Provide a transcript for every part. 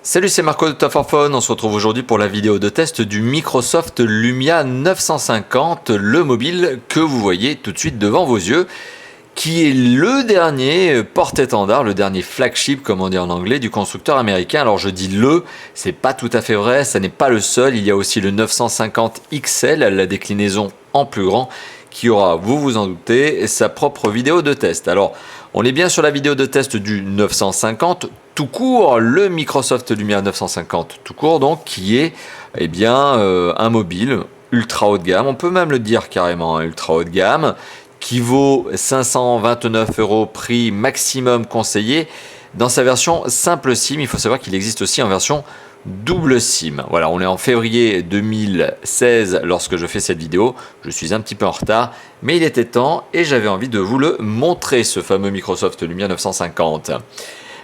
Salut, c'est Marco de Top for Phone. On se retrouve aujourd'hui pour la vidéo de test du Microsoft Lumia 950, le mobile que vous voyez tout de suite devant vos yeux, qui est le dernier porte-étendard, le dernier flagship, comme on dit en anglais, du constructeur américain. Alors je dis c'est pas tout à fait vrai, ça n'est pas le seul. Il y a aussi le 950 XL, la déclinaison en plus grand, qui aura, vous vous en doutez, sa propre vidéo de test. Alors, on est bien sur la vidéo de test du 950 tout court, le Microsoft Lumia 950 tout court, donc, qui est un mobile ultra haut de gamme, on peut même le dire carrément, ultra haut de gamme, qui vaut 529 € prix maximum conseillé. Dans sa version simple SIM, il faut savoir qu'il existe aussi en version double SIM. Voilà, on est en février 2016 lorsque je fais cette vidéo. Je suis un petit peu en retard, mais il était temps et j'avais envie de vous le montrer, ce fameux Microsoft Lumia 950.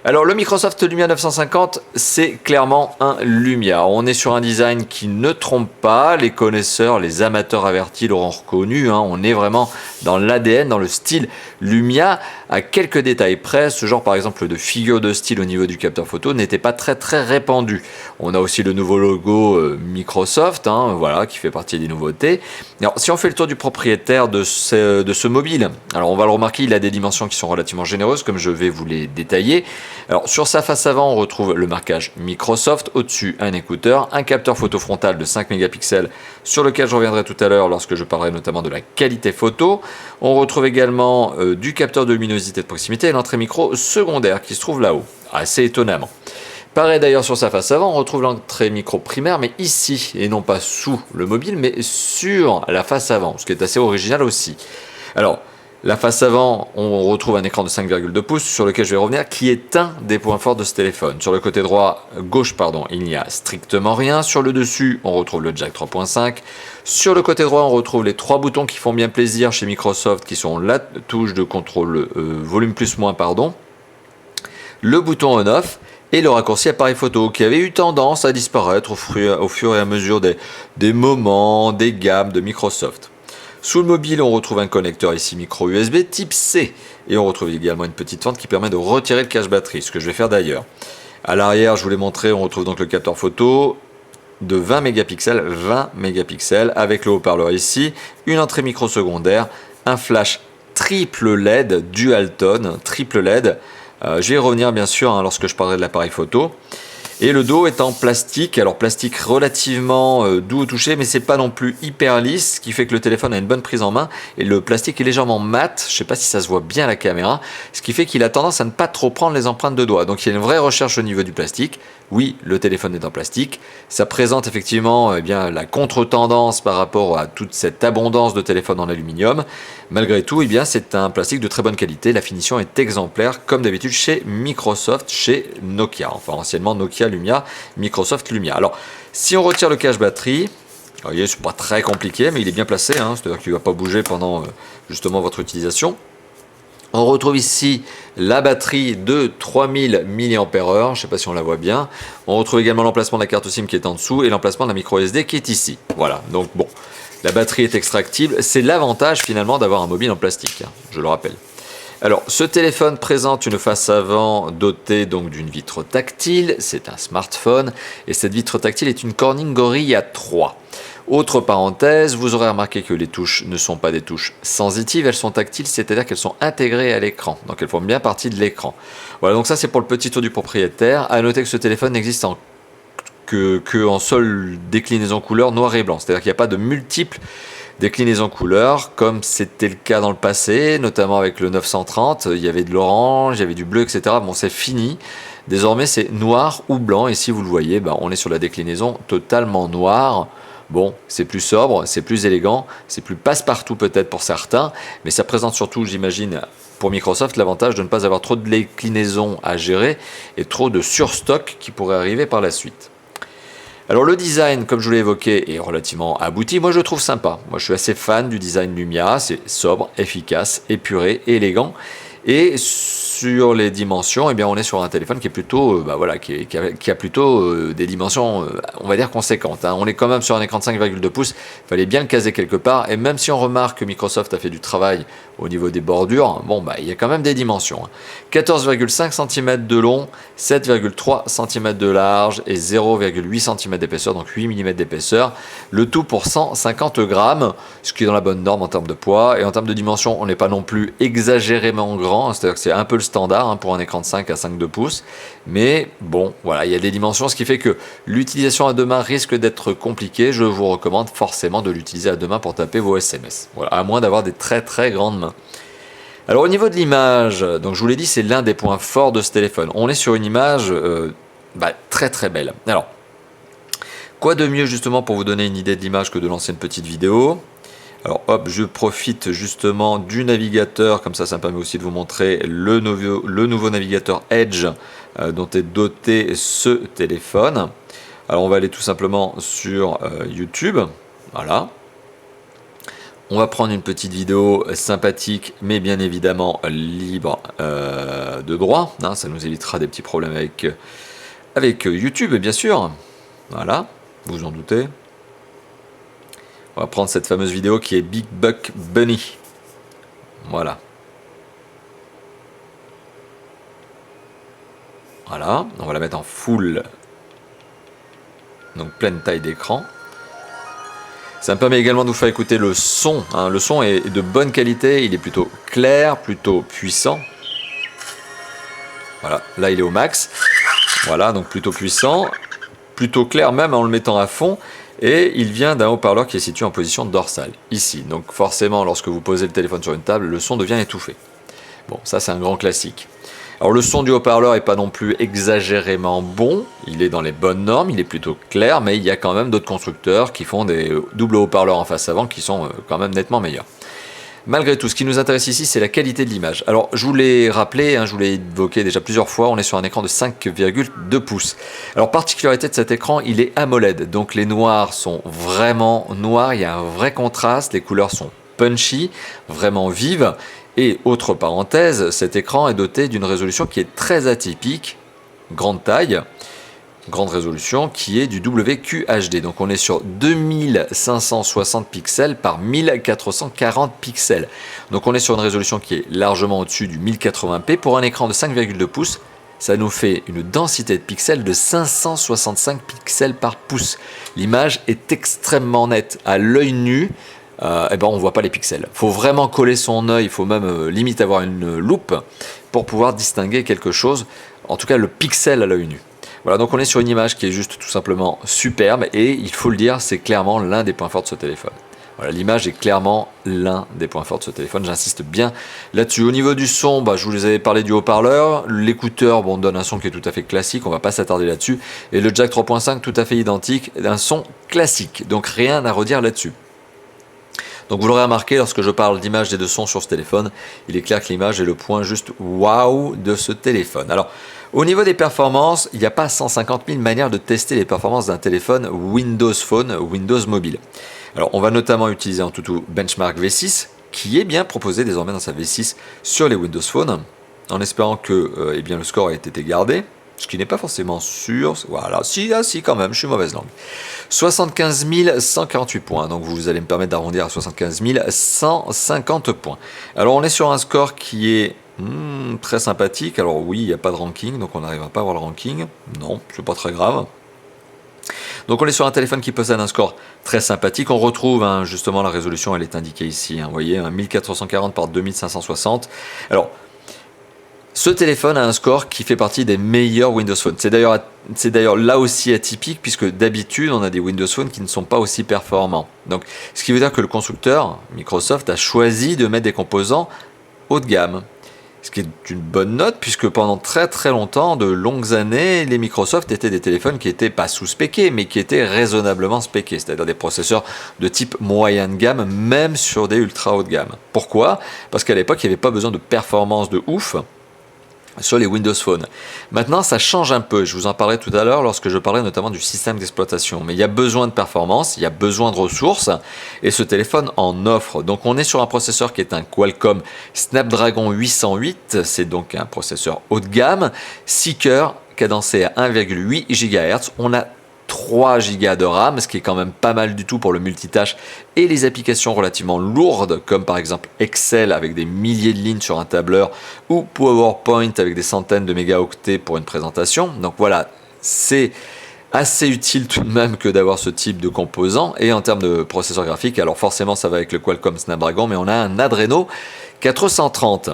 Alors le Microsoft Lumia 950, c'est clairement un Lumia. On est sur un design qui ne trompe pas. Les connaisseurs, les amateurs avertis l'auront reconnu. On est vraiment dans l'ADN, dans le style Lumia, à quelques détails près. Ce genre par exemple de figure de style au niveau du capteur photo n'était pas très répandu. On a aussi le nouveau logo Microsoft, voilà, qui fait partie des nouveautés. Alors si on fait le tour du propriétaire de ce mobile, alors on va le remarquer, il a des dimensions qui sont relativement généreuses, comme je vais vous les détailler. Alors sur sa face avant, on retrouve le marquage Microsoft, au-dessus un écouteur, un capteur photo frontal de 5 mégapixels sur lequel je reviendrai tout à l'heure lorsque je parlerai notamment de la qualité photo. On retrouve également du capteur de luminosité de proximité et l'entrée micro secondaire qui se trouve là-haut, assez étonnamment. Pareil d'ailleurs sur sa face avant, on retrouve l'entrée micro primaire, mais ici, et non pas sous le mobile, mais sur la face avant, ce qui est assez original aussi. Alors, la face avant, on retrouve un écran de 5,2 pouces sur lequel je vais revenir, qui est un des points forts de ce téléphone. Sur le côté gauche, il n'y a strictement rien. Sur le dessus, on retrouve le jack 3.5. Sur le côté droit, on retrouve les trois boutons qui font bien plaisir chez Microsoft, qui sont la touche de contrôle volume plus-moins, le bouton on-off, et le raccourci appareil photo qui avait eu tendance à disparaître au fur et à mesure des moments, des gammes de Microsoft. Sous le mobile, on retrouve un connecteur ici micro USB type C et on retrouve également une petite fente qui permet de retirer le cache batterie, ce que je vais faire d'ailleurs. À l'arrière, je vous l'ai montré, on retrouve donc le capteur photo de 20 mégapixels avec le haut-parleur ici, une entrée micro secondaire, un flash triple LED, dual tone, triple LED. Je vais y revenir bien sûr lorsque je parlerai de l'appareil photo. Et le dos est en plastique, alors plastique relativement doux au toucher, mais c'est pas non plus hyper lisse, ce qui fait que le téléphone a une bonne prise en main, et le plastique est légèrement mat, je sais pas si ça se voit bien à la caméra, ce qui fait qu'il a tendance à ne pas trop prendre les empreintes de doigts. Donc il y a une vraie recherche au niveau du plastique. Oui, le téléphone est en plastique, ça présente effectivement la contre-tendance par rapport à toute cette abondance de téléphones en aluminium. Malgré tout, c'est un plastique de très bonne qualité, la finition est exemplaire, comme d'habitude chez Microsoft, chez Nokia, enfin anciennement Nokia Lumia, Microsoft Lumia. Alors, si on retire le cache batterie, vous voyez, c'est pas très compliqué, mais il est bien placé, c'est-à-dire qu'il ne va pas bouger pendant justement votre utilisation. On retrouve ici la batterie de 3000 mAh, je ne sais pas si on la voit bien. On retrouve également l'emplacement de la carte SIM qui est en dessous et l'emplacement de la micro SD qui est ici. Voilà, donc bon, la batterie est extractible. C'est l'avantage finalement d'avoir un mobile en plastique, je le rappelle. Alors, ce téléphone présente une face avant dotée donc d'une vitre tactile. C'est un smartphone et cette vitre tactile est une Corning Gorilla 3. Autre parenthèse, vous aurez remarqué que les touches ne sont pas des touches sensitives, elles sont tactiles, c'est-à-dire qu'elles sont intégrées à l'écran. Donc elles font bien partie de l'écran. Voilà, donc ça c'est pour le petit tour du propriétaire. À noter que ce téléphone n'existe en seule déclinaison couleur noir et blanc. C'est-à-dire qu'il n'y a pas de multiples déclinaisons couleurs, comme c'était le cas dans le passé, notamment avec le 930, il y avait de l'orange, il y avait du bleu, etc. Bon, c'est fini. Désormais, c'est noir ou blanc, et si vous le voyez, on est sur la déclinaison totalement noire. Bon, c'est plus sobre, c'est plus élégant, c'est plus passe-partout peut-être pour certains, mais ça présente surtout, j'imagine, pour Microsoft, l'avantage de ne pas avoir trop de déclinaisons à gérer et trop de surstock qui pourrait arriver par la suite. Alors le design, comme je vous l'ai évoqué, est relativement abouti. Moi je le trouve sympa. Moi je suis assez fan du design Lumia. C'est sobre, efficace, épuré, élégant. Et sur les dimensions, eh bien on est sur un téléphone qui est plutôt, voilà, qui a plutôt des dimensions, on va dire conséquentes. Hein. On est quand même sur un écran de 5,2 pouces. Il fallait bien le caser quelque part. Et même si on remarque que Microsoft a fait du travail au niveau des bordures, bon il y a quand même des dimensions. Hein. 14,5 cm de long, 7,3 cm de large et 0,8 cm d'épaisseur, donc 8 mm d'épaisseur. Le tout pour 150 grammes, ce qui est dans la bonne norme en termes de poids. Et en termes de dimension, on n'est pas non plus exagérément grand, c'est-à-dire que c'est un peu le standard hein, pour un écran de 5 à 5,2 pouces. Mais bon, voilà, il y a des dimensions, ce qui fait que l'utilisation à deux mains risque d'être compliquée. Je vous recommande forcément de l'utiliser à deux mains pour taper vos SMS. Voilà, à moins d'avoir des très très grandes mains. Alors au niveau de l'image, donc je vous l'ai dit, c'est l'un des points forts de ce téléphone. On est sur une image très très belle. Alors, quoi de mieux justement pour vous donner une idée de l'image que de lancer une petite vidéo? Alors hop, je profite justement du navigateur, comme ça me permet aussi de vous montrer le nouveau navigateur Edge dont est doté ce téléphone. Alors on va aller tout simplement sur YouTube, voilà. On va prendre une petite vidéo sympathique, mais bien évidemment libre de droit, hein, ça nous évitera des petits problèmes avec YouTube bien sûr, voilà, vous vous en doutez. On va prendre cette fameuse vidéo qui est Big Buck Bunny. Voilà. Voilà, on va la mettre en full. Donc pleine taille d'écran. Ça me permet également de vous faire écouter le son. Hein. Le son est de bonne qualité, il est plutôt clair, plutôt puissant. Voilà, là il est au max. Voilà, donc plutôt puissant, plutôt clair même en le mettant à fond. Et il vient d'un haut-parleur qui est situé en position dorsale, ici. Donc forcément, lorsque vous posez le téléphone sur une table, le son devient étouffé. Bon, ça c'est un grand classique. Alors le son du haut-parleur n'est pas non plus exagérément bon, il est dans les bonnes normes, il est plutôt clair, mais il y a quand même d'autres constructeurs qui font des doubles haut-parleurs en face avant qui sont quand même nettement meilleurs. Malgré tout, ce qui nous intéresse ici, c'est la qualité de l'image. Alors, je vous l'ai rappelé, hein, je vous l'ai évoqué déjà plusieurs fois, on est sur un écran de 5,2 pouces. Alors, particularité de cet écran, il est AMOLED, donc les noirs sont vraiment noirs, il y a un vrai contraste, les couleurs sont punchy, vraiment vives. Et autre parenthèse, cet écran est doté d'une résolution qui est très atypique, grande taille, grande résolution, qui est du WQHD. Donc on est sur 2560 pixels par 1440 pixels. Donc on est sur une résolution qui est largement au-dessus du 1080p. Pour un écran de 5,2 pouces, ça nous fait une densité de pixels de 565 pixels par pouce. L'image est extrêmement nette. À l'œil nu, on ne voit pas les pixels. Il faut vraiment coller son œil, il faut même limite avoir une loupe pour pouvoir distinguer quelque chose, en tout cas le pixel à l'œil nu. Voilà, donc on est sur une image qui est juste tout simplement superbe et il faut le dire, c'est clairement l'un des points forts de ce téléphone. Voilà, l'image est clairement l'un des points forts de ce téléphone, j'insiste bien là-dessus. Au niveau du son, je vous avais parlé du haut-parleur, l'écouteur donne un son qui est tout à fait classique, on va pas s'attarder là-dessus, et le jack 3.5 tout à fait identique, un son classique, donc rien à redire là-dessus. Donc vous l'aurez remarqué, lorsque je parle d'image et de son sur ce téléphone, il est clair que l'image est le point juste waouh de ce téléphone. Alors, au niveau des performances, il n'y a pas 150 000 manières de tester les performances d'un téléphone Windows Phone, Windows Mobile. Alors, on va notamment utiliser en toutou Benchmark V6, qui est bien proposé désormais dans sa V6 sur les Windows Phone, en espérant que le score ait été gardé. Ce qui n'est pas forcément sûr. Voilà, si quand même, je suis mauvaise langue. 75 148 points, donc vous allez me permettre d'arrondir à 75 150 points. Alors on est sur un score qui est très sympathique. Alors oui, il n'y a pas de ranking, donc on n'arrivera pas à voir le ranking. Non, c'est pas très grave. Donc on est sur un téléphone qui possède un score très sympathique. On retrouve justement la résolution, elle est indiquée ici. Vous voyez, 1440 par 2560. Alors, ce téléphone a un score qui fait partie des meilleurs Windows Phone. C'est d'ailleurs là aussi atypique puisque d'habitude on a des Windows Phone qui ne sont pas aussi performants. Donc, ce qui veut dire que le constructeur, Microsoft, a choisi de mettre des composants haut de gamme. Ce qui est une bonne note puisque pendant très très longtemps, de longues années, les Microsoft étaient des téléphones qui n'étaient pas sous-spéqués mais qui étaient raisonnablement spéqués, c'est-à-dire des processeurs de type moyen de gamme, même sur des ultra haut de gamme. Pourquoi? Parce qu'à l'époque, il n'y avait pas besoin de performance de ouf. sur les Windows Phone. Maintenant, ça change un peu. Je vous en parlais tout à l'heure lorsque je parlais notamment du système d'exploitation. Mais il y a besoin de performance, il y a besoin de ressources et ce téléphone en offre. Donc on est sur un processeur qui est un Qualcomm Snapdragon 808. C'est donc un processeur haut de gamme, 6 cœurs, cadencé à 1,8 GHz. On a 3 Go de RAM, ce qui est quand même pas mal du tout pour le multitâche et les applications relativement lourdes, comme par exemple Excel avec des milliers de lignes sur un tableur ou PowerPoint avec des centaines de mégaoctets pour une présentation. Donc voilà, c'est assez utile tout de même que d'avoir ce type de composant. Et en termes de processeur graphique, alors forcément ça va avec le Qualcomm Snapdragon, mais on a un Adreno 430.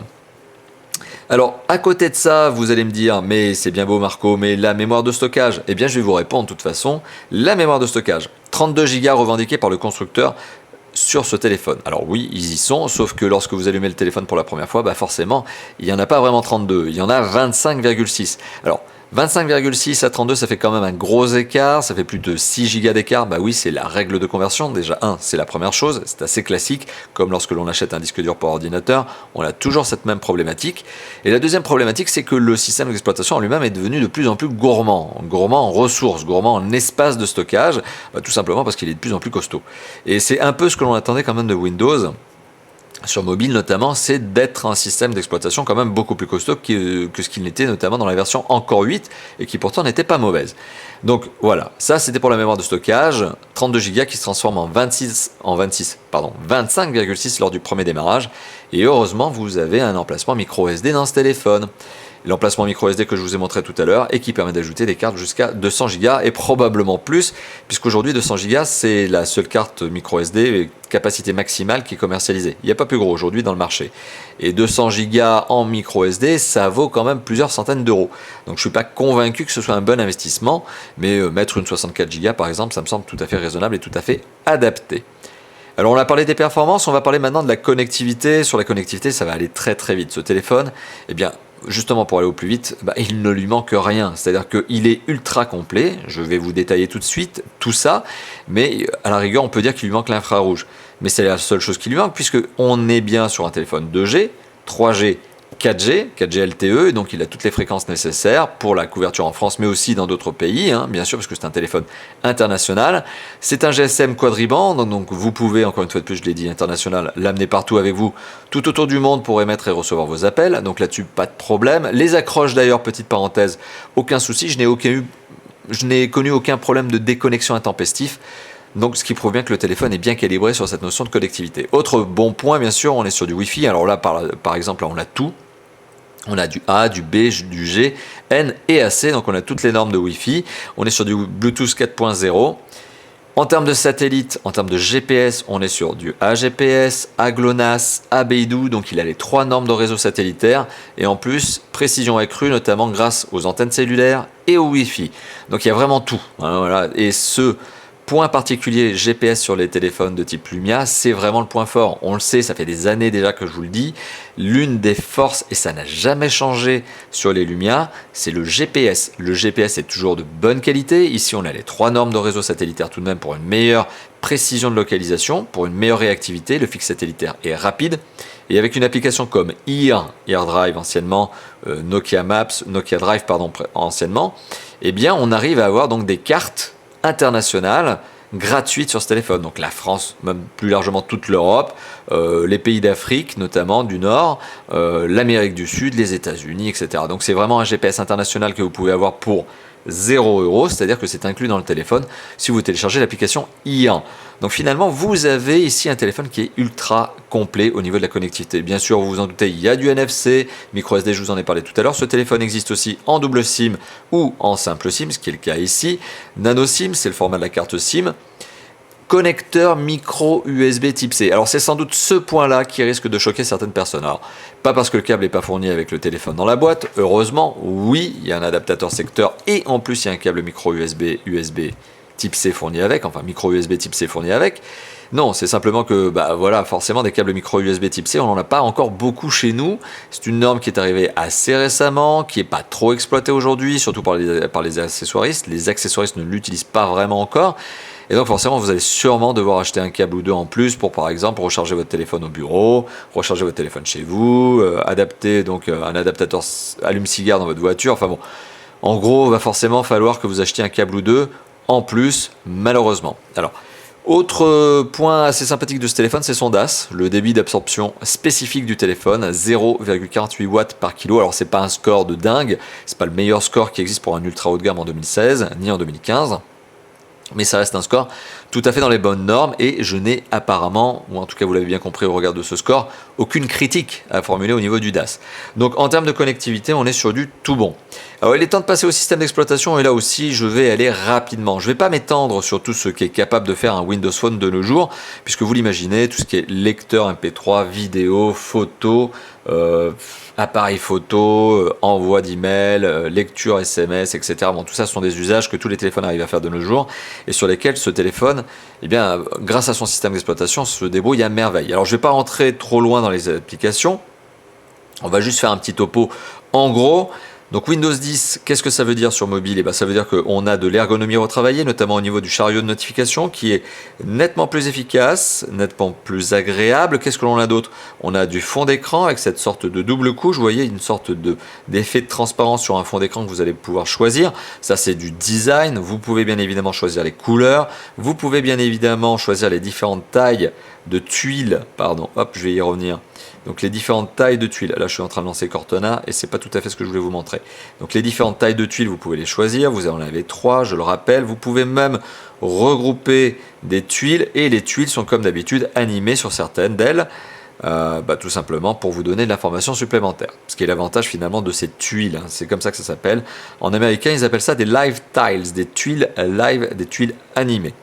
Alors, à côté de ça, vous allez me dire, mais c'est bien beau Marco, mais la mémoire de stockage? Eh bien, je vais vous répondre de toute façon, la mémoire de stockage, 32 Go revendiquée par le constructeur sur ce téléphone. Alors oui, ils y sont, sauf que lorsque vous allumez le téléphone pour la première fois, bah forcément, il n'y en a pas vraiment 32, il y en a 25,6. Alors, 25,6 à 32, ça fait quand même un gros écart, ça fait plus de 6 Go d'écart. Bah oui, c'est la règle de conversion. Déjà, c'est la première chose, c'est assez classique, comme lorsque l'on achète un disque dur pour ordinateur, on a toujours cette même problématique. Et la deuxième problématique, c'est que le système d'exploitation en lui-même est devenu de plus en plus gourmand en ressources, gourmand en espace de stockage, tout simplement parce qu'il est de plus en plus costaud. Et c'est un peu ce que l'on attendait quand même de Windows, sur mobile notamment, c'est d'être un système d'exploitation quand même beaucoup plus costaud que ce qu'il n'était25 dans la version encore 8 et qui pourtant n'était pas mauvaise. Donc voilà, ça c'était pour la mémoire de stockage, 32 Go qui se transforme en 25,6 lors du premier démarrage. Et heureusement, vous avez un emplacement micro SD dans ce téléphone. L'emplacement micro SD que je vous ai montré tout à l'heure et qui permet d'ajouter des cartes jusqu'à 200 Go et probablement plus, puisqu'aujourd'hui 200 Go c'est la seule carte micro SD capacité maximale qui est commercialisée. Il n'y a pas plus gros aujourd'hui dans le marché. Et 200 Go en micro SD, ça vaut quand même plusieurs centaines d'euros. Donc je ne suis pas convaincu que ce soit un bon investissement, mais mettre une 64 Go par exemple, ça me semble tout à fait raisonnable et tout à fait adapté. Alors on a parlé des performances, on va parler maintenant de la connectivité. Sur la connectivité, ça va aller très très vite. Ce téléphone, eh bien, justement pour aller au plus vite, il ne lui manque rien. C'est-à-dire qu'il est ultra complet. Je vais vous détailler tout de suite tout ça. Mais à la rigueur, on peut dire qu'il lui manque l'infrarouge. Mais c'est la seule chose qui lui manque puisque on est bien sur un téléphone 2G, 3G, 4G LTE, donc il a toutes les fréquences nécessaires pour la couverture en France, mais aussi dans d'autres pays, bien sûr, parce que c'est un téléphone international. C'est un GSM quadriband, donc vous pouvez, encore une fois de plus, je l'ai dit, international, l'amener partout avec vous, tout autour du monde pour émettre et recevoir vos appels. Donc là-dessus, pas de problème. Les accroches d'ailleurs, petite parenthèse, aucun souci, je n'ai connu aucun problème de déconnexion intempestif. Donc, ce qui prouve bien que le téléphone est bien calibré sur cette notion de connectivité. Autre bon point, bien sûr, on est sur du Wi-Fi. Alors là, par exemple, là, on a tout. On a du A, du B, du G, N et AC. Donc, on a toutes les normes de Wi-Fi. On est sur du Bluetooth 4.0. En termes de satellite, en termes de GPS, on est sur du AGPS, AGLONASS, ABEIDou. Donc, il a les 3 normes de réseau satellitaire. Et en plus, précision accrue, notamment grâce aux antennes cellulaires et au Wi-Fi. Donc, il y a vraiment tout. Voilà. Et ce point particulier GPS sur les téléphones de type Lumia, c'est vraiment le point fort. On le sait, ça fait des années déjà que je vous le dis. L'une des forces, et ça n'a jamais changé sur les Lumia, c'est le GPS. Le GPS est toujours de bonne qualité. Ici, on a les 3 normes de réseau satellitaire tout de même pour une meilleure précision de localisation, pour une meilleure réactivité. Le fixe satellitaire est rapide. Et avec une application comme AirDrive anciennement, Nokia Drive anciennement, eh bien, on arrive à avoir donc des cartes internationale gratuite sur ce téléphone. Donc la France, même plus largement toute l'Europe, les pays d'Afrique notamment du Nord, l'Amérique du Sud, les États-Unis, etc. Donc c'est vraiment un GPS international que vous pouvez avoir pour 0 €, c'est-à-dire que c'est inclus dans le téléphone si vous téléchargez l'application IA. Donc finalement, vous avez ici un téléphone qui est ultra complet au niveau de la connectivité. Bien sûr, vous vous en doutez, il y a du NFC, micro SD, je vous en ai parlé tout à l'heure. Ce téléphone existe aussi en double SIM ou en simple SIM, ce qui est le cas ici. Nano SIM, c'est le format de la carte SIM. Connecteur micro USB type C. Alors c'est sans doute ce point-là qui risque de choquer certaines personnes. Alors, pas parce que le câble n'est pas fourni avec le téléphone dans la boîte, heureusement, oui, il y a un adaptateur secteur et en plus il y a un câble micro USB type C fourni avec, enfin micro USB type C fourni avec. Non, c'est simplement que, voilà, forcément des câbles micro USB type C, on n'en a pas encore beaucoup chez nous. C'est une norme qui est arrivée assez récemment, qui n'est pas trop exploitée aujourd'hui, surtout par les accessoiristes. Les accessoiristes ne l'utilisent pas vraiment encore. Et donc forcément, vous allez sûrement devoir acheter un câble ou deux en plus pour, par exemple, recharger votre téléphone au bureau, recharger votre téléphone chez vous, adapter donc un adaptateur allume-cigare dans votre voiture. Enfin bon, en gros, il va forcément falloir que vous achetiez un câble ou deux en plus, malheureusement. Alors, autre point assez sympathique de ce téléphone, c'est son DAS, le débit d'absorption spécifique du téléphone, 0,48 watts par kilo. Alors c'est pas un score de dingue, c'est pas le meilleur score qui existe pour un ultra haut de gamme en 2016 ni en 2015. Mais ça reste un score tout à fait dans les bonnes normes et je n'ai apparemment, ou en tout cas vous l'avez bien compris au regard de ce score, aucune critique à formuler au niveau du DAS. Donc en termes de connectivité, on est sur du tout bon. Alors il est temps de passer au système d'exploitation et là aussi je vais aller rapidement. Je ne vais pas m'étendre sur tout ce qui est capable de faire un Windows Phone de nos jours, puisque vous l'imaginez, tout ce qui est lecteur MP3, vidéo, photo, appareil photo, envoi d'email, lecture SMS, etc. Bon, tout ça ce sont des usages que tous les téléphones arrivent à faire de nos jours et sur lesquels ce téléphone, eh bien, grâce à son système d'exploitation, se débrouille à merveille. Alors je ne vais pas rentrer trop loin dans les applications, on va juste faire un petit topo en gros. Donc Windows 10, qu'est-ce que ça veut dire sur mobile? Ça veut dire qu'on a de l'ergonomie retravaillée, notamment au niveau du chariot de notification, qui est nettement plus efficace, nettement plus agréable. Qu'est-ce que l'on a d'autre? On a du fond d'écran avec cette sorte de double couche, vous voyez, une sorte d'effet de transparence sur un fond d'écran que vous allez pouvoir choisir. Ça, c'est du design. Vous pouvez bien évidemment choisir les couleurs. Vous pouvez bien évidemment choisir les différentes tailles de tuiles. Pardon, hop, je vais y revenir. Donc les différentes tailles de tuiles, là je suis en train de lancer Cortana et c'est pas tout à fait ce que je voulais vous montrer. Donc les différentes tailles de tuiles, vous pouvez les choisir, vous en avez 3, je le rappelle. Vous pouvez même regrouper des tuiles et les tuiles sont comme d'habitude animées sur certaines d'elles, tout simplement pour vous donner de l'information supplémentaire. Ce qui est l'avantage finalement de ces tuiles, hein. C'est comme ça que ça s'appelle. En américain ils appellent ça des live tiles, des tuiles live, des tuiles animées.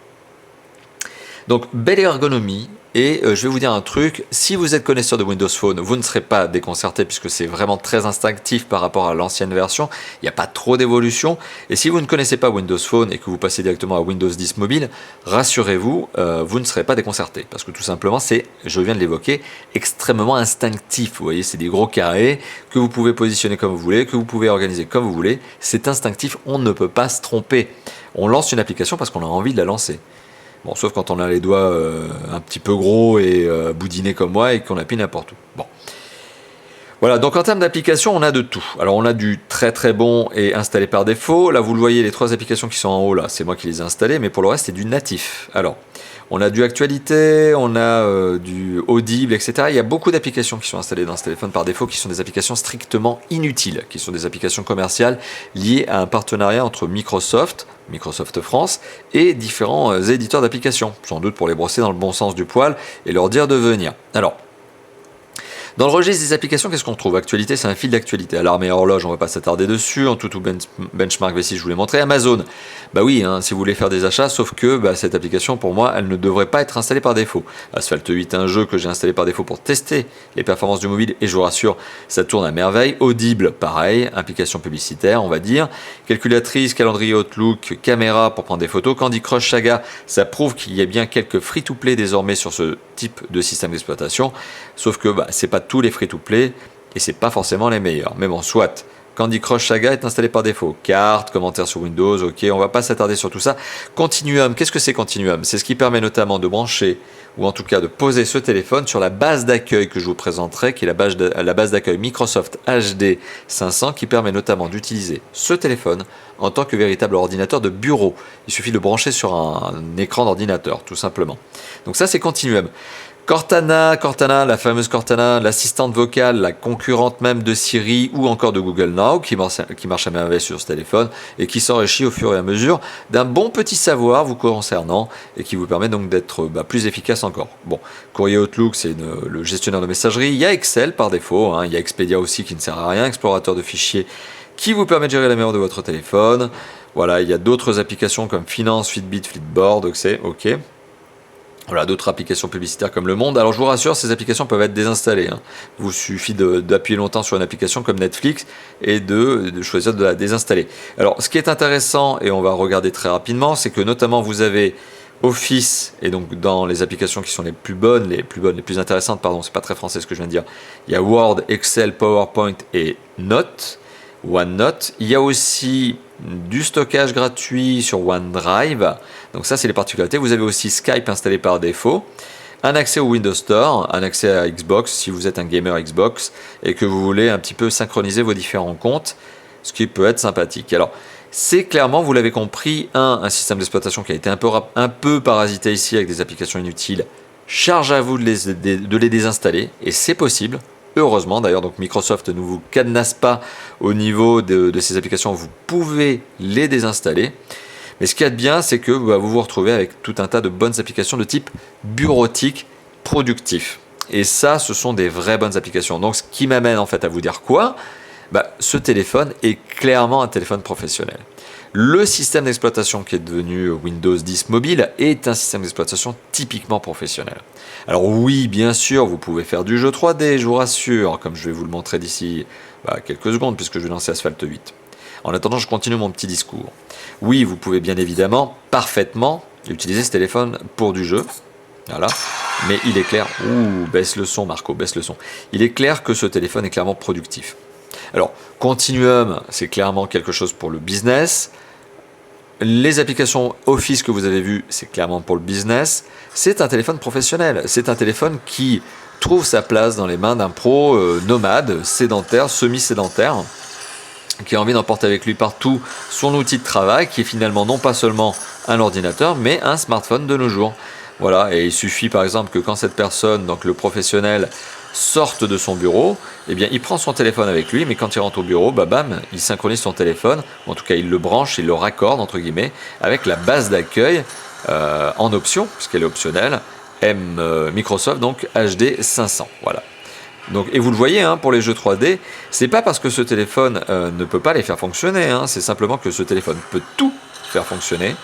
Donc belle ergonomie. Et je vais vous dire un truc, si vous êtes connaisseur de Windows Phone, vous ne serez pas déconcerté puisque c'est vraiment très instinctif par rapport à l'ancienne version, il n'y a pas trop d'évolution. Et si vous ne connaissez pas Windows Phone et que vous passez directement à Windows 10 mobile, rassurez-vous, vous ne serez pas déconcerté. Parce que tout simplement, c'est, je viens de l'évoquer, extrêmement instinctif. Vous voyez, c'est des gros carrés que vous pouvez positionner comme vous voulez, que vous pouvez organiser comme vous voulez. C'est instinctif, on ne peut pas se tromper. On lance une application parce qu'on a envie de la lancer. Bon, sauf quand on a les doigts un petit peu gros et boudinés comme moi et qu'on appuie n'importe où. Bon. Voilà, donc en termes d'applications, on a de tout. Alors on a du très très bon et installé par défaut. Là, vous le voyez, les 3 applications qui sont en haut, là, c'est moi qui les ai installées, mais pour le reste, c'est du natif. Alors, on a du actualité, on a du audible, etc. Il y a beaucoup d'applications qui sont installées dans ce téléphone par défaut, qui sont des applications strictement inutiles, qui sont des applications commerciales liées à un partenariat entre Microsoft France et différents éditeurs d'applications, sans doute pour les brosser dans le bon sens du poil et leur dire de venir. Alors, dans le registre des applications, qu'est-ce qu'on trouve? Actualité, c'est un fil d'actualité. Alarme et horloge, on ne va pas s'attarder dessus. En tout benchmark V6, je vous l'ai montré. Amazon, bah oui, hein, si vous voulez faire des achats, sauf que cette application, pour moi, elle ne devrait pas être installée par défaut. Asphalt 8, un jeu que j'ai installé par défaut pour tester les performances du mobile, et je vous rassure, ça tourne à merveille. Audible, pareil, application publicitaire, on va dire. Calculatrice, calendrier Outlook, caméra pour prendre des photos. Candy Crush Saga, ça prouve qu'il y a bien quelques free-to-play désormais sur ce type de système d'exploitation, sauf que c'est pas tous les free-to-play et c'est pas forcément les meilleurs. Mais bon, soit. Candy Crush Saga est installé par défaut. Cartes, commentaires sur Windows, ok, on va pas s'attarder sur tout ça. Continuum, qu'est-ce que c'est Continuum? C'est ce qui permet notamment de brancher, ou en tout cas de poser ce téléphone sur la base d'accueil que je vous présenterai, qui est la base d'accueil Microsoft HD 500, qui permet notamment d'utiliser ce téléphone en tant que véritable ordinateur de bureau. Il suffit de brancher sur un écran d'ordinateur, tout simplement. Donc ça, c'est Continuum. Cortana, la fameuse Cortana, l'assistante vocale, la concurrente même de Siri ou encore de Google Now, qui marche à merveille sur ce téléphone et qui s'enrichit au fur et à mesure d'un bon petit savoir vous concernant et qui vous permet donc d'être plus efficace encore. Bon, courrier Outlook, c'est le gestionnaire de messagerie. Il y a Excel par défaut, hein. Il y a Expedia aussi qui ne sert à rien, explorateur de fichiers qui vous permet de gérer la mémoire de votre téléphone. Voilà, il y a d'autres applications comme Finance, Fitbit, Flipboard, ok. Voilà, d'autres applications publicitaires comme Le Monde. Alors je vous rassure, ces applications peuvent être désinstallées, hein. Il vous suffit d'appuyer longtemps sur une application comme Netflix et de choisir de la désinstaller. Alors ce qui est intéressant, et on va regarder très rapidement, c'est que notamment vous avez Office, et donc dans les applications qui sont les plus plus intéressantes, pardon, c'est pas très français ce que je viens de dire, il y a Word, Excel, PowerPoint et Notes. OneNote. Il y a aussi du stockage gratuit sur OneDrive. Donc ça, c'est les particularités. Vous avez aussi Skype installé par défaut. Un accès au Windows Store, un accès à Xbox si vous êtes un gamer Xbox et que vous voulez un petit peu synchroniser vos différents comptes, ce qui peut être sympathique. Alors, c'est clairement, vous l'avez compris, un système d'exploitation qui a été un peu parasité ici avec des applications inutiles. Charge à vous de les désinstaller et c'est possible. Heureusement d'ailleurs, donc Microsoft ne vous cadenasse pas au niveau de ces applications, vous pouvez les désinstaller. Mais ce qu'il y a de bien, c'est que vous vous retrouvez avec tout un tas de bonnes applications de type bureautique, productif. Et ça, ce sont des vraies bonnes applications. Donc ce qui m'amène en fait à vous dire quoi ? Ce téléphone est clairement un téléphone professionnel. Le système d'exploitation qui est devenu Windows 10 Mobile est un système d'exploitation typiquement professionnel. Alors oui, bien sûr, vous pouvez faire du jeu 3D, je vous rassure, comme je vais vous le montrer d'ici quelques secondes, puisque je vais lancer Asphalt 8. En attendant, je continue mon petit discours. Oui, vous pouvez bien évidemment, parfaitement, utiliser ce téléphone pour du jeu. Voilà. Mais il est clair... Ouh, baisse le son Marco, baisse le son. Il est clair que ce téléphone est clairement productif. Alors, Continuum, c'est clairement quelque chose pour le business. Les applications Office que vous avez vues, c'est clairement pour le business. C'est un téléphone professionnel. C'est un téléphone qui trouve sa place dans les mains d'un pro nomade, sédentaire, semi-sédentaire, qui a envie d'emporter avec lui partout son outil de travail, qui est finalement non pas seulement un ordinateur, mais un smartphone de nos jours. Voilà, et il suffit par exemple que quand cette personne, donc le professionnel, sorte de son bureau, eh bien il prend son téléphone avec lui, mais quand il rentre au bureau, bam, il synchronise son téléphone, en tout cas il le branche, il le raccorde entre guillemets, avec la base d'accueil en option, puisqu'elle est optionnelle, Microsoft donc HD 500. Voilà. Donc, et vous le voyez, pour les jeux 3D, c'est pas parce que ce téléphone ne peut pas les faire fonctionner, c'est simplement que ce téléphone peut tout faire fonctionner,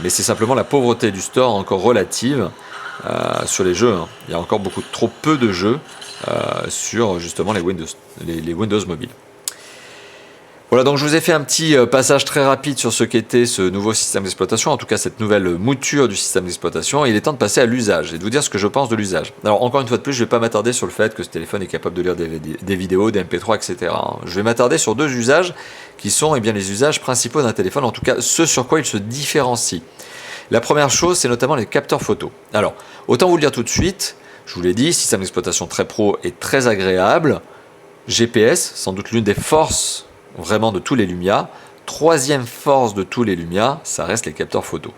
mais c'est simplement la pauvreté du store encore relative sur les jeux. Il y a encore trop peu de jeux sur justement les Windows mobiles. Voilà, donc je vous ai fait un petit passage très rapide sur ce qu'était ce nouveau système d'exploitation, en tout cas cette nouvelle mouture du système d'exploitation. Il est temps de passer à l'usage et de vous dire ce que je pense de l'usage. Alors encore une fois de plus, je ne vais pas m'attarder sur le fait que ce téléphone est capable de lire des vidéos, des MP3, etc. Je vais m'attarder sur deux usages qui sont les usages principaux d'un téléphone, en tout cas ceux sur quoi il se différencie. La première chose, c'est notamment les capteurs photo. Alors, autant vous le dire tout de suite, je vous l'ai dit, système d'exploitation très pro et très agréable. GPS, sans doute l'une des forces vraiment de tous les Lumia. Troisième force de tous les Lumia, ça reste les capteurs photo.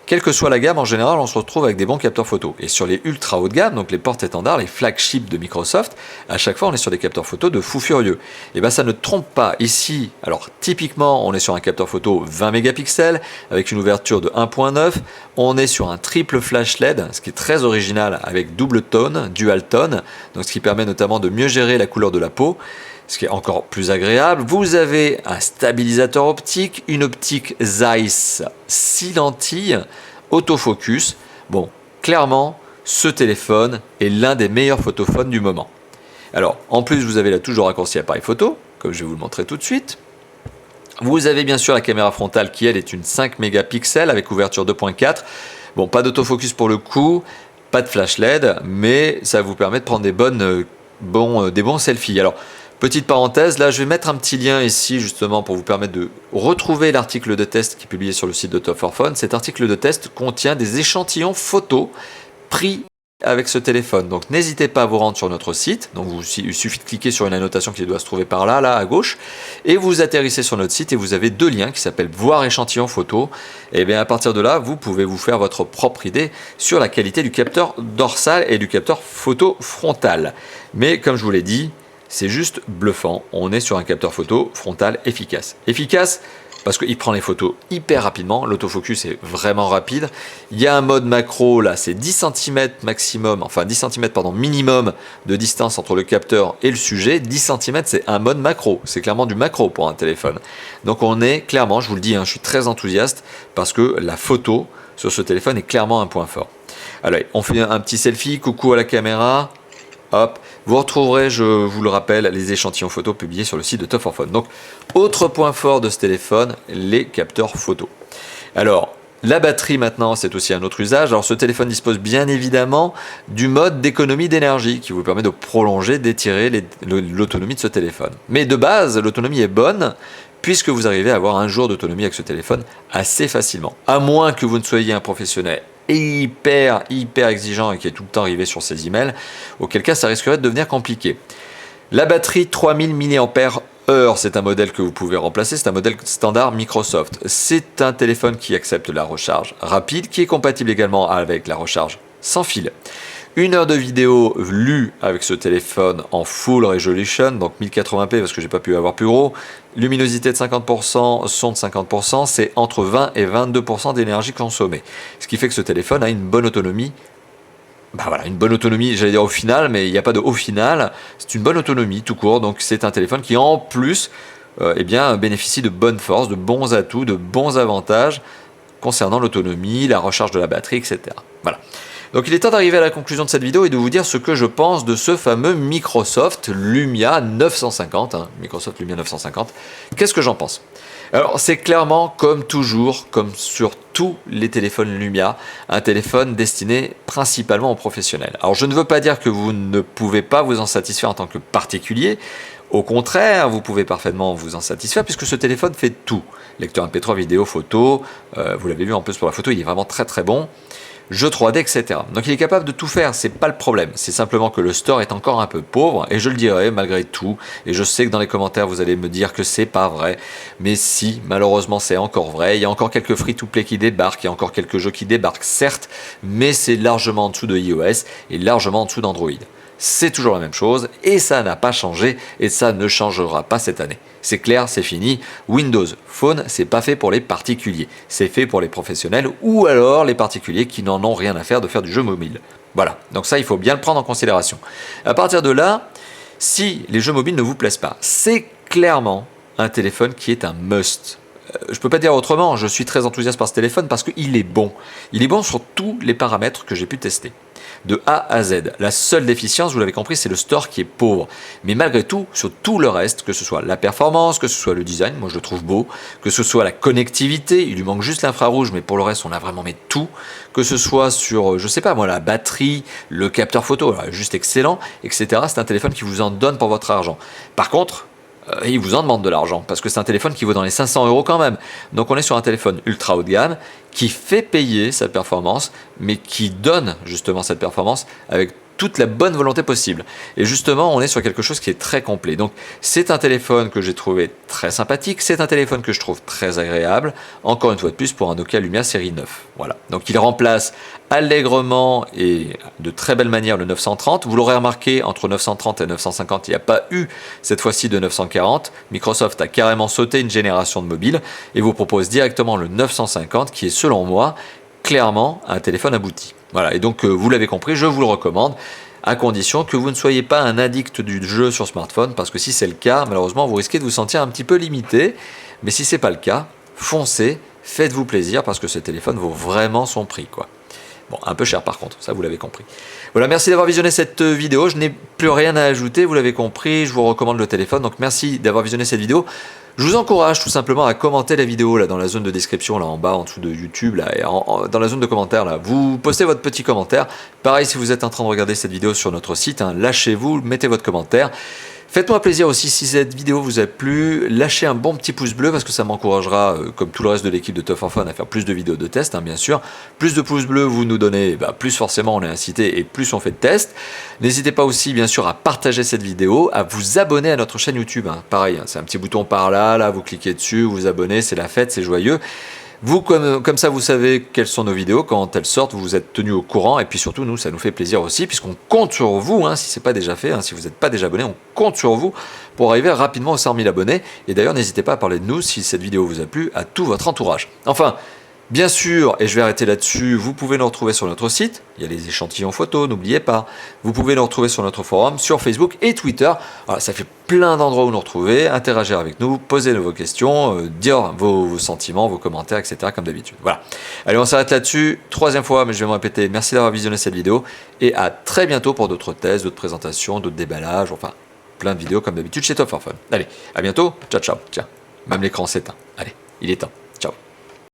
Quelle que soit la gamme, en général, on se retrouve avec des bons capteurs photo. Et sur les ultra haut de gamme, donc les porte-étendards, les flagships de Microsoft, à chaque fois, on est sur des capteurs photo de fou furieux. Et ça ne trompe pas. Ici, alors typiquement, on est sur un capteur photo 20 mégapixels avec une ouverture de 1.9. On est sur un triple flash LED, ce qui est très original avec double tone, dual tone, donc ce qui permet notamment de mieux gérer la couleur de la peau. Ce qui est encore plus agréable, vous avez un stabilisateur optique, une optique Zeiss 6 lentilles, autofocus. Bon, clairement, ce téléphone est l'un des meilleurs photophones du moment. Alors, en plus, vous avez la touche de raccourci appareil photo, comme je vais vous le montrer tout de suite. Vous avez bien sûr la caméra frontale qui, elle, est une 5 mégapixels avec ouverture 2.4. Bon, pas d'autofocus pour le coup, pas de flash LED, mais ça vous permet de prendre des bons selfies. Alors, petite parenthèse, là je vais mettre un petit lien ici justement pour vous permettre de retrouver l'article de test qui est publié sur le site de Top 4 Phone. Cet article de test contient des échantillons photos pris avec ce téléphone. Donc n'hésitez pas à vous rendre sur notre site. Donc il suffit de cliquer sur une annotation qui doit se trouver par là à gauche. Et vous atterrissez sur notre site et vous avez deux liens qui s'appellent Voir échantillon photo. Et bien à partir de là, vous pouvez vous faire votre propre idée sur la qualité du capteur dorsal et du capteur photo frontal. Mais comme je vous l'ai dit, c'est juste bluffant. On est sur un capteur photo frontal efficace. Efficace parce qu'il prend les photos hyper rapidement. L'autofocus est vraiment rapide. Il y a un mode macro, là, c'est 10 cm maximum, enfin 10 cm minimum de distance entre le capteur et le sujet. 10 cm, c'est un mode macro. C'est clairement du macro pour un téléphone. Donc on est clairement, je vous le dis, je suis très enthousiaste parce que la photo sur ce téléphone est clairement un point fort. Alors, on fait un petit selfie. Coucou à la caméra. Hop, vous retrouverez, je vous le rappelle, les échantillons photos publiés sur le site de Top 4 Phone. Donc, autre point fort de ce téléphone, les capteurs photo. Alors, La batterie maintenant, c'est aussi un autre usage. Alors ce téléphone dispose bien évidemment du mode d'économie d'énergie qui vous permet de prolonger, d'étirer l'autonomie de ce téléphone. Mais de base, l'autonomie est bonne puisque vous arrivez à avoir un jour d'autonomie avec ce téléphone assez facilement. À moins que vous ne soyez un professionnel hyper exigeant et qui est tout le temps arrivé sur ses emails, auquel cas ça risquerait de devenir compliqué. La batterie 3000 mAh, c'est un modèle que vous pouvez remplacer, c'est un modèle standard Microsoft. C'est un téléphone qui accepte la recharge rapide, qui est compatible également avec la recharge sans fil. 1 heure de vidéo lue avec ce téléphone en full resolution, donc 1080p parce que j'ai pas pu avoir plus gros. Luminosité de 50%, son de 50%, c'est entre 20 et 22% d'énergie consommée. Ce qui fait que ce téléphone a une bonne autonomie. Une bonne autonomie, j'allais dire au final, mais il n'y a pas de au final. C'est une bonne autonomie tout court, donc c'est un téléphone qui en plus bénéficie de bonnes forces, de bons atouts, de bons avantages concernant l'autonomie, la recharge de la batterie, etc. Voilà. Donc il est temps d'arriver à la conclusion de cette vidéo et de vous dire ce que je pense de ce fameux Microsoft Lumia 950. Microsoft Lumia 950. Qu'est-ce que j'en pense ? Alors c'est clairement, comme toujours, comme sur tous les téléphones Lumia, un téléphone destiné principalement aux professionnels. Alors je ne veux pas dire que vous ne pouvez pas vous en satisfaire en tant que particulier. Au contraire, vous pouvez parfaitement vous en satisfaire puisque ce téléphone fait tout. Lecteur MP3, vidéo, photo, vous l'avez vu en plus pour la photo, il est vraiment très bon. Jeux 3D, etc. Donc il est capable de tout faire, c'est pas le problème. C'est simplement que le store est encore un peu pauvre, et je le dirai malgré tout. Et je sais que dans les commentaires vous allez me dire que c'est pas vrai, mais si, malheureusement c'est encore vrai. Il y a encore quelques free-to-play qui débarquent, il y a encore quelques jeux qui débarquent, certes, mais c'est largement en dessous de iOS et largement en dessous d'Android. C'est toujours la même chose et ça n'a pas changé et ça ne changera pas cette année. C'est clair, c'est fini. Windows Phone, c'est pas fait pour les particuliers, c'est fait pour les professionnels ou alors les particuliers qui n'en ont rien à faire de faire du jeu mobile. Voilà, donc ça il faut bien le prendre en considération. À partir de là, si les jeux mobiles ne vous plaisent pas, c'est clairement un téléphone qui est un must. Je peux pas dire autrement, je suis très enthousiaste par ce téléphone parce qu'il est bon. Il est bon sur tous les paramètres que j'ai pu tester. De A à Z. La seule déficience, vous l'avez compris, c'est le store qui est pauvre. Mais malgré tout, sur tout le reste, que ce soit la performance, que ce soit le design, moi je le trouve beau, que ce soit la connectivité, il lui manque juste l'infrarouge, mais pour le reste, on a vraiment mis tout. Que ce soit sur, je sais pas moi, la batterie, le capteur photo, juste excellent, etc. C'est un téléphone qui vous en donne pour votre argent. Par contre, il vous en demande de l'argent parce que c'est un téléphone qui vaut dans les 500 € quand même. Donc on est sur un téléphone ultra haut de gamme qui fait payer sa performance, mais qui donne justement cette performance avec toute la bonne volonté possible. Et justement, on est sur quelque chose qui est très complet. Donc c'est un téléphone que j'ai trouvé très sympathique, c'est un téléphone que je trouve très agréable, encore une fois de plus pour un Nokia Lumia série 9. Voilà. Donc il remplace allègrement et de très belle manière le 930. Vous l'aurez remarqué, entre 930 et 950, il n'y a pas eu cette fois-ci de 940. Microsoft a carrément sauté une génération de mobile et vous propose directement le 950 qui est selon moi clairement un téléphone abouti. Voilà, et donc vous l'avez compris, je vous le recommande à condition que vous ne soyez pas un addict du jeu sur smartphone parce que si c'est le cas, malheureusement vous risquez de vous sentir un petit peu limité. Mais si c'est pas le cas, foncez, faites-vous plaisir parce que ce téléphone vaut vraiment son prix, quoi. Bon, un peu cher par contre, ça vous l'avez compris. Voilà, merci d'avoir visionné cette vidéo. Je n'ai plus rien à ajouter, vous l'avez compris. Je vous recommande le téléphone, donc merci d'avoir visionné cette vidéo. Je vous encourage tout simplement à commenter la vidéo là dans la zone de description, là en bas, en dessous de YouTube, là, et dans la zone de commentaires, là. Vous postez votre petit commentaire. Pareil, si vous êtes en train de regarder cette vidéo sur notre site, lâchez-vous, mettez votre commentaire. Faites-moi plaisir aussi, si cette vidéo vous a plu, lâchez un bon petit pouce bleu parce que ça m'encouragera, comme tout le reste de l'équipe de Tough for Fun, à faire plus de vidéos de tests, bien sûr. Plus de pouces bleus vous nous donnez, plus forcément on est incité et plus on fait de tests. N'hésitez pas aussi, bien sûr, à partager cette vidéo, à vous abonner à notre chaîne YouTube. Pareil, c'est un petit bouton par là, vous cliquez dessus, vous vous abonnez, c'est la fête, c'est joyeux. Vous, comme ça, vous savez quelles sont nos vidéos. Quand elles sortent, vous êtes tenus au courant. Et puis surtout, nous, ça nous fait plaisir aussi, puisqu'on compte sur vous, si ce n'est pas déjà fait, si vous n'êtes pas déjà abonné, on compte sur vous pour arriver rapidement aux 100 000 abonnés. Et d'ailleurs, n'hésitez pas à parler de nous, si cette vidéo vous a plu, à tout votre entourage. Enfin, bien sûr, et je vais arrêter là-dessus, vous pouvez nous retrouver sur notre site. Il y a les échantillons photos, n'oubliez pas. Vous pouvez nous retrouver sur notre forum, sur Facebook et Twitter. Alors, ça fait plein d'endroits où nous retrouver, interagir avec nous, poser vos questions, dire vos sentiments, vos commentaires, etc. comme d'habitude. Voilà. Allez, on s'arrête là-dessus. Troisième fois, mais je vais me répéter. Merci d'avoir visionné cette vidéo et à très bientôt pour d'autres tests, d'autres présentations, d'autres déballages, enfin plein de vidéos comme d'habitude chez Tough for Fun. Allez, à bientôt. Ciao, ciao. Tiens, même l'écran s'éteint. Allez, il est temps.